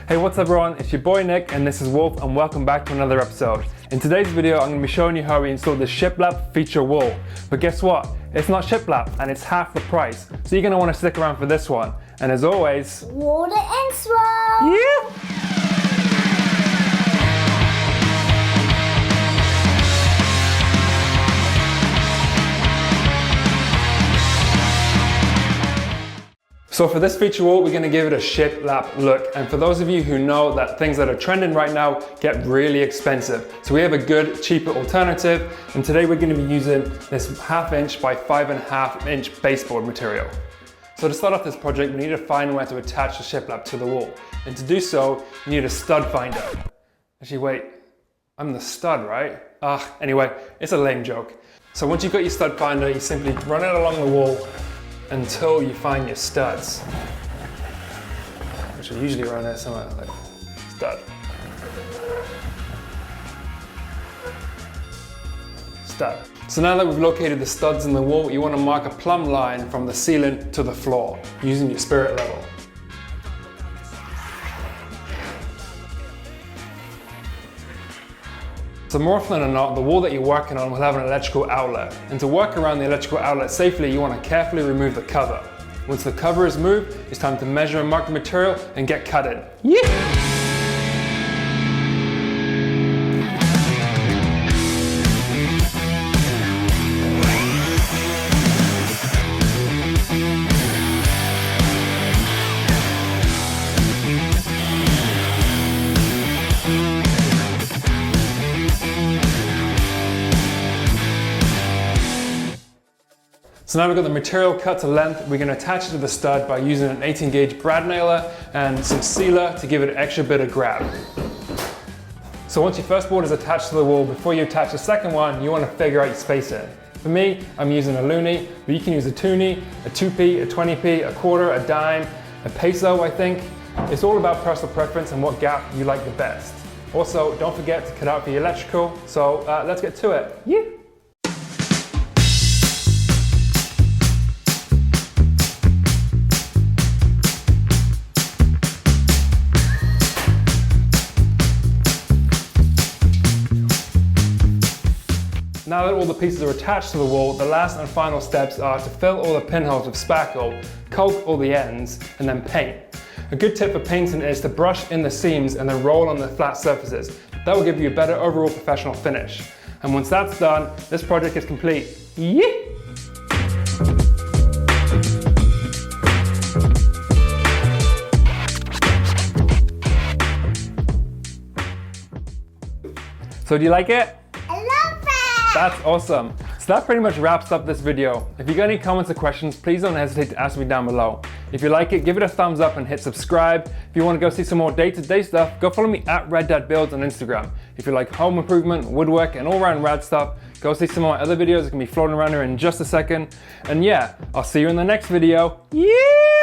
Hey, what's up everyone? It's your boy Nick and this is Wolf and welcome back to another episode. In today's video, I'm going to be showing you how we installed the Shiplap feature wall. But guess what? It's not Shiplap and it's half the price. So you're going to want to stick around for this one. And as always, water and swirl! Yeah! So for this feature wall, we're going to give it a shiplap look. And for those of you who know that things that are trending right now get really expensive. So we have a good, cheaper alternative. And today we're going to be using this 1/2 inch by 5.5 inch baseboard material. So to start off this project, we need to find where to attach the shiplap to the wall. And to do so, you need a stud finder. Actually, wait, I'm the stud, right? Anyway, it's a lame joke. So once you've got your stud finder, you simply run it along the wall until you find your studs, which are usually around there somewhere, like stud, stud. So now that we've located the studs in the wall, you want to mark a plumb line from the ceiling to the floor using your spirit level. So more often than not, the wall that you're working on will have an electrical outlet. And to work around the electrical outlet safely, you want to carefully remove the cover. Once the cover is moved, it's time to measure and mark the material and get cutting. Yeah! So now we've got the material cut to length, we're going to attach it to the stud by using an 18 gauge brad nailer and some sealer to give it an extra bit of grab. So once your first board is attached to the wall, before you attach the second one, you want to figure out your spacing. For me, I'm using a loonie, but you can use a toonie, a 2p, a 20p, a quarter, a dime, a peso I think. It's all about personal preference and what gap you like the best. Also, don't forget to cut out for your electrical, so let's get to it. Yeah. Now that all the pieces are attached to the wall, the last and final steps are to fill all the pinholes with spackle, caulk all the ends, and then paint. A good tip for painting is to brush in the seams and then roll on the flat surfaces. That will give you a better overall professional finish. And once that's done, this project is complete. Yeah! So do you like it? That's awesome. So that pretty much wraps up this video. If you got any comments or questions, please don't hesitate to ask me down below. If you like it, give it a thumbs up and hit subscribe. If you want to go see some more day-to-day stuff, go follow me at RedDadBuilds on Instagram. If you like home improvement, woodwork, and all-around rad stuff, go see some of my other videos that can be floating around here in just a second. And yeah, I'll see you in the next video. Yeah!